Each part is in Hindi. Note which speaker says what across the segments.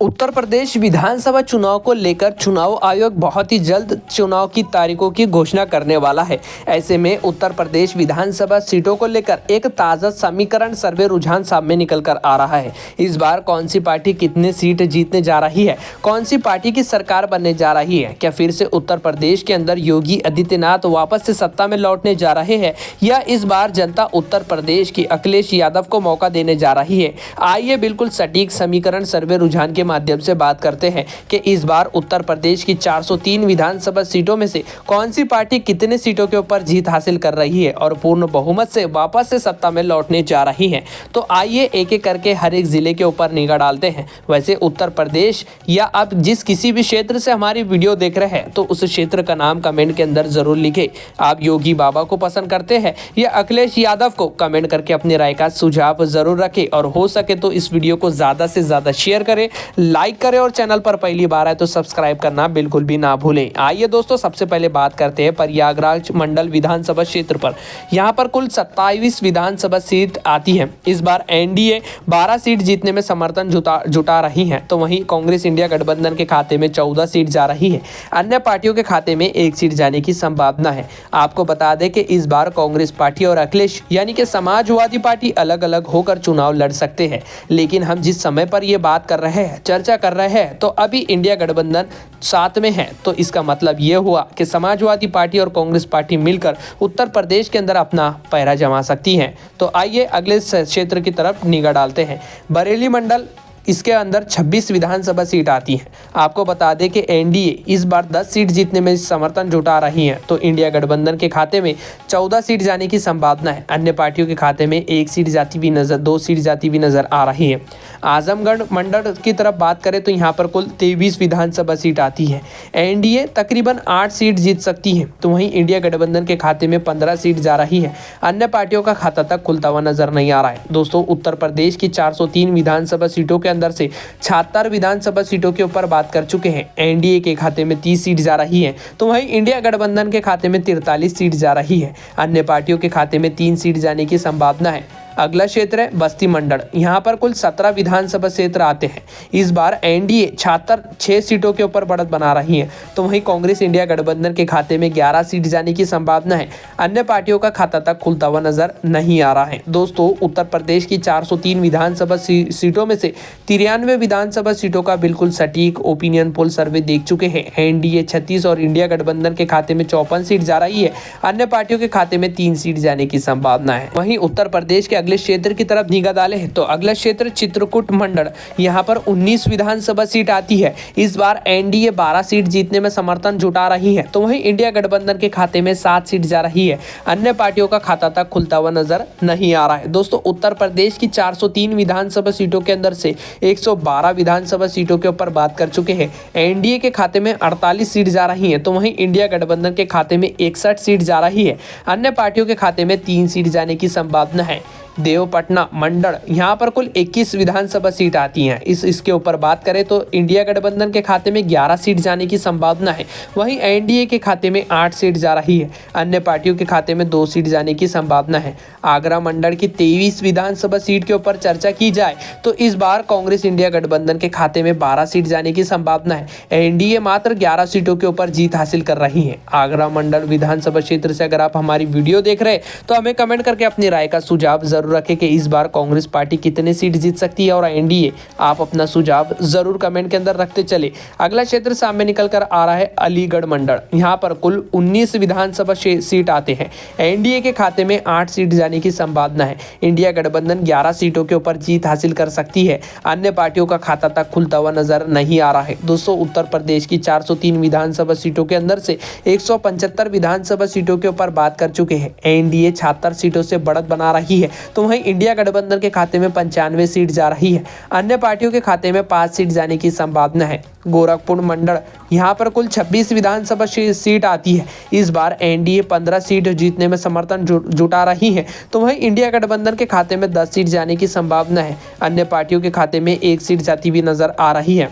Speaker 1: उत्तर प्रदेश विधानसभा चुनाव को लेकर चुनाव आयोग बहुत ही जल्द चुनाव की तारीखों की घोषणा करने वाला है। ऐसे में उत्तर प्रदेश विधानसभा सीटों को लेकर एक ताज़ा समीकरण सर्वे रुझान सामने निकल कर आ रहा है। इस बार कौन सी पार्टी कितने सीट जीतने जा रही है, कौन सी पार्टी की सरकार बनने जा रही है, क्या फिर से उत्तर प्रदेश के अंदर योगी आदित्यनाथ वापस से सत्ता में लौटने जा रहे हैं या इस बार जनता उत्तर प्रदेश की अखिलेश यादव को मौका देने जा रही है। आइए बिल्कुल सटीक समीकरण सर्वे रुझान के माध्यम से बात करते हैं कि इस बार उत्तर प्रदेश की 403 विधानसभा सीटों में से कौन सी पार्टी कितने सीटों के ऊपर जीत हासिल कर रही है और पूर्ण बहुमत से वापस से सत्ता में लौटने जा रही है। तो आइए एक एक करके हर एक जिले के ऊपर निगाह डालते हैं। वैसे उत्तर प्रदेश या आप जिस किसी भी क्षेत्र से हमारी वीडियो देख रहे हैं तो उस क्षेत्र का नाम कमेंट के अंदर जरूर लिखें। आप योगी बाबा को पसंद करते हैं या अखिलेश यादव को, कमेंट करके अपनी राय का सुझाव जरूर रखें और हो सके तो इस वीडियो को ज्यादा से ज्यादा शेयर करें, लाइक करें और चैनल पर पहली बार आए तो सब्सक्राइब करना बिल्कुल भी ना भूलें। आइए दोस्तों, सबसे पहले बात करते हैं प्रयागराज मंडल विधानसभा क्षेत्र पर। यहां पर कुल 27 विधानसभा सीट आती है। इस बार एनडीए 12 सीट जीतने में समर्थन जुटा रही है, तो वहीं कांग्रेस इंडिया गठबंधन के खाते में 14 सीट जा रही है। अन्य पार्टियों के खाते में 1 सीट जाने की संभावना है। आपको बता दें कि इस बार कांग्रेस पार्टी और अखिलेश यानी कि समाजवादी पार्टी अलग अलग होकर चुनाव लड़ सकते हैं, लेकिन हम जिस समय पर यह बात कर रहे हैं, चर्चा कर रहे हैं, तो अभी इंडिया गठबंधन साथ में है। तो इसका मतलब यह हुआ कि समाजवादी पार्टी और कांग्रेस पार्टी मिलकर उत्तर प्रदेश के अंदर अपना पहरा जमा सकती हैं। तो आइए अगले क्षेत्र की तरफ निगाह डालते हैं। बरेली मंडल, इसके अंदर 26 विधानसभा सीट आती है। आपको बता दें कि एनडीए इस बार 10 सीट जीतने में समर्थन जुटा रही है, तो इंडिया गठबंधन के खाते में 14 सीट जाने की संभावना है। अन्य पार्टियों के खाते में 1 सीट जाती हुई नजर 2 सीट जाती हुई नजर आ रही है। आजमगढ़ मंडल की तरफ बात करें तो यहाँ पर कुल 23 विधानसभा सीट आती है। एनडीए तकरीबन 8 सीट जीत सकती है, तो वहीं इंडिया गठबंधन के खाते में 15 सीट जा रही है। अन्य पार्टियों का खाता तक खुलता हुआ नजर नहीं आ रहा है। दोस्तों, उत्तर प्रदेश की 403 विधानसभा सीटों के अंदर से 76 विधानसभा सीटों के ऊपर बात कर चुके हैं। एनडीए के खाते में 30 सीट जा रही है, तो वहीं इंडिया गठबंधन के खाते में 43 सीट जा रही है। अन्य पार्टियों के खाते में 3 सीट जाने की संभावना है। अगला क्षेत्र है बस्ती मंडल। यहाँ पर कुल 17 विधानसभा क्षेत्र आते हैं। इस बार एनडीए 6 सीटों के ऊपर बढ़त बना रही है, तो वहीं कांग्रेस इंडिया गठबंधन के खाते में 11 सीट जाने की संभावना है। अन्य पार्टियों का खाता तक खुलता हुआ नजर नहीं आ रहा है। दोस्तों, उत्तर प्रदेश की 403 विधानसभा सीटों में से 93 विधानसभा सीटों का बिल्कुल सटीक ओपिनियन पोल सर्वे देख चुके हैं। एनडीए 36 और इंडिया गठबंधन के खाते में 54 सीट जा रही है। अन्य पार्टियों के खाते में 3 सीट जाने की संभावना है। वहीं उत्तर प्रदेश के अगले क्षेत्र की तरफ निगाह डालें तो अगला क्षेत्र चित्रकूट मंडल, यहाँ पर 19 विधानसभा सीट आती है। इस बार एनडीए 12 सीट जीतने में समर्थन जुटा रही है, तो वहीं इंडिया गठबंधन के खाते में 7 सीट जा रही है। अन्य पार्टियों का खाता तक खुलता हुआ नजर नहीं आ रहा है। दोस्तों, उत्तर प्रदेश की 403 विधानसभा सीटों के अंदर से 112 विधानसभा सीटों के ऊपर बात कर चुके हैं। एनडीए के खाते में 48 सीट जा रही है, तो वहीं इंडिया गठबंधन के खाते में 61 सीट जा रही है। अन्य पार्टियों के खाते में 3 सीट जाने की संभावना है। देवपटना मंडल, यहाँ पर कुल 21 विधानसभा सीट आती हैं। इसके ऊपर बात करें तो इंडिया गठबंधन के खाते में 11 सीट जाने की संभावना है। वहीं एनडीए के खाते में 8 सीट जा रही है। अन्य पार्टियों के खाते में 2 सीट जाने की संभावना है। आगरा मंडल की 23 विधानसभा सीट के ऊपर चर्चा की जाए तो इस बार कांग्रेस इंडिया गठबंधन के खाते में 12 सीट जाने की संभावना है। एनडीए मात्र 11 सीटों के ऊपर जीत हासिल कर रही है। आगरा मंडल विधानसभा क्षेत्र से अगर आप हमारी वीडियो देख रहे हैं तो हमें कमेंट करके अपनी राय का सुझाव जरूर रखें कि इस बार कांग्रेस पार्टी कितने सीट जीत सकती है और एनडीए। आप अपना सुझाव जरूर कमेंट के अंदर रखते चले। अगला क्षेत्र सामने निकल कर आ रहा है अलीगढ़ मंडल। यहाँ पर कुल 19 विधानसभा सीट आते हैं। एनडीए के खाते में 8 सीट जाने की संभावना है। इंडिया गठबंधन 11 सीटों के ऊपर जीत हासिल कर सकती है। अन्य पार्टियों का खाता तक खुलता हुआ नजर नहीं आ रहा है। दोस्तों, उत्तर प्रदेश की 403 विधानसभा सीटों के अंदर से 175 विधानसभा सीटों के ऊपर बात कर चुके हैं। एनडीए 76 सीटों से बढ़त बना रही है, तो वहीं इंडिया गठबंधन के खाते में 95 सीट जा रही है। अन्य पार्टियों के खाते में 5 सीट जाने की संभावना है। गोरखपुर मंडल, यहाँ पर कुल 26 विधानसभा सीट आती है। इस बार एनडीए 15 सीट जीतने में समर्थन जुटा रही है, तो वहीं इंडिया गठबंधन के खाते में 10 सीट जाने की संभावना है। अन्य पार्टियों के खाते में 1 सीट जाती हुई नजर आ रही है।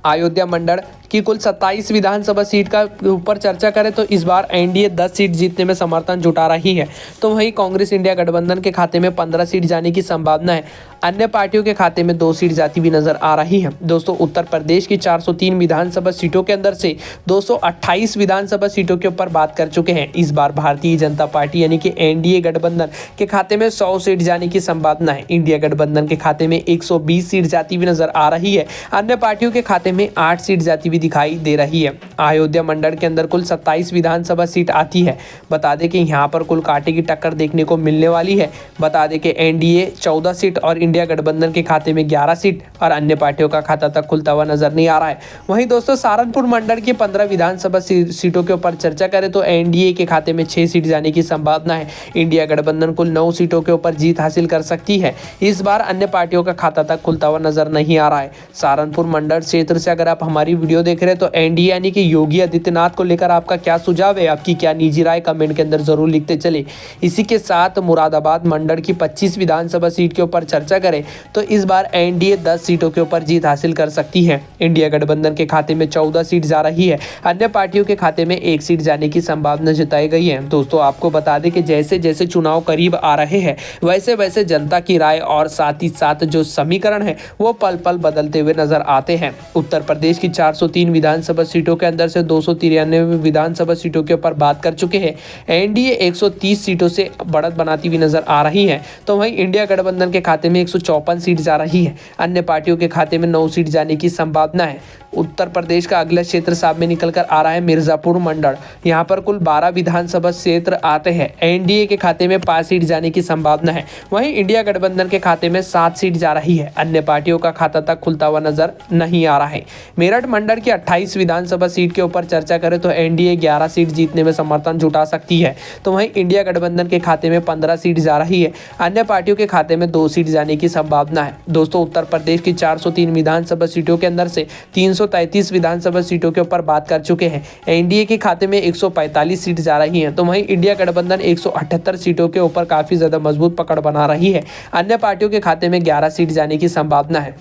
Speaker 1: अयोध्या मंडल कि कुल 27 विधानसभा सीट का ऊपर चर्चा करें तो इस बार एनडीए 10 सीट जीतने में समर्थन जुटा रही है, तो वहीं कांग्रेस इंडिया गठबंधन के खाते में 15 सीट जाने की संभावना है। अन्य पार्टियों के खाते में 2 सीट जाती हुई नजर आ रही है। दोस्तों, उत्तर प्रदेश की 403 विधानसभा सीटों के अंदर से 228 विधानसभा सीटों के ऊपर बात कर चुके हैं। इस बार भारतीय जनता पार्टी यानी कि एनडीए गठबंधन के खाते में 100 सीट जाने की संभावना है। इंडिया गठबंधन के खाते में 120 सीट जाती हुई नजर आ रही है। अन्य पार्टियों के खाते में 8 सीट जाती हुई दिखाई दे रही है। अयोध्या मंडल के अंदर कुल 27 विधानसभा सीट आती है। बता दें कि यहाँ पर कुल कांटे की टक्कर देखने को मिलने वाली है। बता दें कि एनडीए 14 सीट और इंडिया गठबंधन के खाते में 11 सीट और अन्य पार्टियों का खाता तक खुलता हुआ नजर नहीं आ रहा है। वहीं दोस्तों, सहारनपुर मंडल की 15 विधानसभा सीटों के ऊपर चर्चा करें तो एनडीए के खाते में 6 सीट जाने की संभावना है। इंडिया गठबंधन कुल 9 सीटों के ऊपर जीत हासिल कर सकती है। इस बार अन्य पार्टियों का खाता तक खुलता हुआ नजर नहीं आ रहा है। सहारनपुर मंडल क्षेत्र से अगर आप हमारी वीडियो देख रहे हैं तो एनडीए यानी कि योगी आदित्यनाथ को लेकर आपका क्या सुझाव है, आपकी क्या निजी राय कमेंट के अंदर जरूर लिखते चले। इसी के साथ मुरादाबाद मंडल की 25 विधानसभा सीट के ऊपर चर्चा करें तो इस बार एनडीए 10 सीटों के ऊपर जीत हासिल कर सकती है। इंडिया गठबंधन के खाते में 14 सीट जा रही है। अन्य पार्टियों के खाते में 1 सीट जाने की संभावना जताई गई है। दोस्तों, आपको बता दें कि जैसे जैसे चुनाव करीब आ रहे हैं वैसे वैसे जनता की राय और साथ ही साथ जो समीकरण है वो पल पल बदलते हुए नजर आते हैं। उत्तर प्रदेश की 403 विधानसभा सीटों के अंदर से 293 विधानसभा सीटों के ऊपर बात कर चुके हैं। एनडीए 130 सीटों से बढ़त बनाती हुई नजर आ रही है, तो वहीं इंडिया गठबंधन के खाते में 154 सीट जा रही है। अन्य पार्टियों के खाते में 9 सीट जाने की संभावना है। उत्तर प्रदेश का अगला क्षेत्र सामने निकल कर आ रहा है मिर्जापुर मंडल। यहाँ पर कुल 12 विधानसभा क्षेत्र आते हैं। एनडीए के खाते में 5 सीट जाने की संभावना है। वहीं इंडिया गठबंधन के खाते में 7 सीट जा रही है। अन्य पार्टियों का खाता तक खुलता हुआ नजर नहीं आ रहा है। मेरठ मंडल की 28 विधानसभा सीट के ऊपर चर्चा करें तो एनडीए 11 सीट जीतने में समर्थन जुटा सकती है, तो वहीं इंडिया गठबंधन के खाते में 15 सीट जा रही है। अन्य पार्टियों के खाते में 2 सीट जाने की संभावना है। दोस्तों, उत्तर प्रदेश की 403 विधानसभा सीटों के अंदर से 333 विधानसभा सीटों के ऊपर बात कर चुके हैं। एनडीए के खाते में 145 सीट जा रही हैं, तो वहीं इंडिया गठबंधन 178 सीटों के ऊपर काफी ज्यादा मजबूत पकड़ बना रही है। अन्य पार्टियों के खाते में 11 सीट जाने की संभावना है।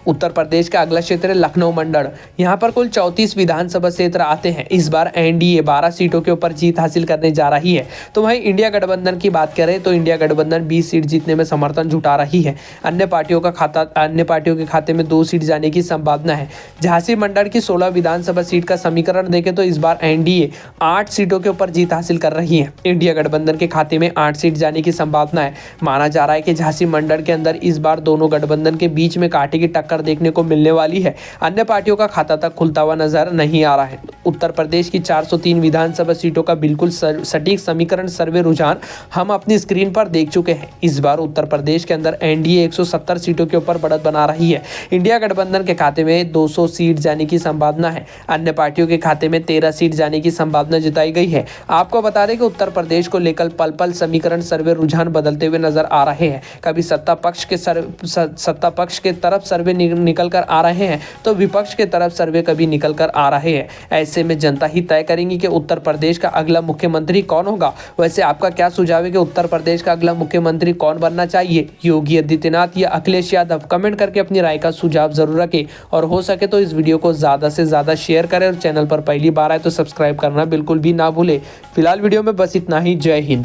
Speaker 1: उत्तर प्रदेश का अगला क्षेत्र है लखनऊ मंडल। यहाँ पर कुल 34 विधानसभा क्षेत्र आते हैं। इस बार एनडीए 12 सीटों के ऊपर जीत हासिल करने जा रही है, तो वहीं इंडिया गठबंधन की बात करें तो इंडिया गठबंधन 20 सीट जीतने में समर्थन जुटा रही है। अन्य पार्टियों के खाते में 2 सीट जाने की संभावना है। झांसी मंडल की 16 विधानसभा सीट का समीकरण देखें तो इस बार एनडीए 8 सीटों के ऊपर जीत हासिल कर रही है। इंडिया गठबंधन के खाते में 8 सीट जाने की संभावना है। माना जा रहा है कि झांसी मंडल के अंदर इस बार दोनों गठबंधन के बीच में कांटे की टक्कर देखने को मिलने वाली है। अन्य पार्टियों का खाता तक खुलता हुआ नजर नहीं आ रहा है। उत्तर प्रदेश की 403 विधानसभा सीटों का बिल्कुल सटीक समीकरण सर्वे रुझान हम अपनी स्क्रीन पर देख चुके हैं। इस बार उत्तर प्रदेश के अंदर एनडीए 170 सीटों के ऊपर बढ़त बना रही है। इंडिया गठबंधन के खाते में 200 सीट जाने की संभावना है। अन्य पार्टियों के खाते में 13 सीट जाने की संभावना जताई गई है। आपको बता दें कि उत्तर प्रदेश को लेकर पल पल समीकरण सर्वे रुझान बदलते हुए नजर आ रहे हैं। कभी सत्ता पक्ष के तरफ सर्वे निकल कर आ रहे हैं तो विपक्ष के तरफ सर्वे कभी निकल कर आ रहे हैं। ऐसे में जनता ही तय करेंगी कि उत्तर प्रदेश का अगला मुख्यमंत्री कौन होगा। वैसे आपका क्या सुझाव है कि उत्तर प्रदेश का अगला मुख्यमंत्री कौन बनना चाहिए, योगी आदित्यनाथ या अखिलेश यादव? कमेंट करके अपनी राय का सुझाव जरूर रखें और हो सके तो इस वीडियो को ज्यादा से ज्यादा शेयर करें और चैनल पर पहली बार आए तो सब्सक्राइब करना बिल्कुल भी ना भूले। फिलहाल वीडियो में बस इतना ही। जय हिंद।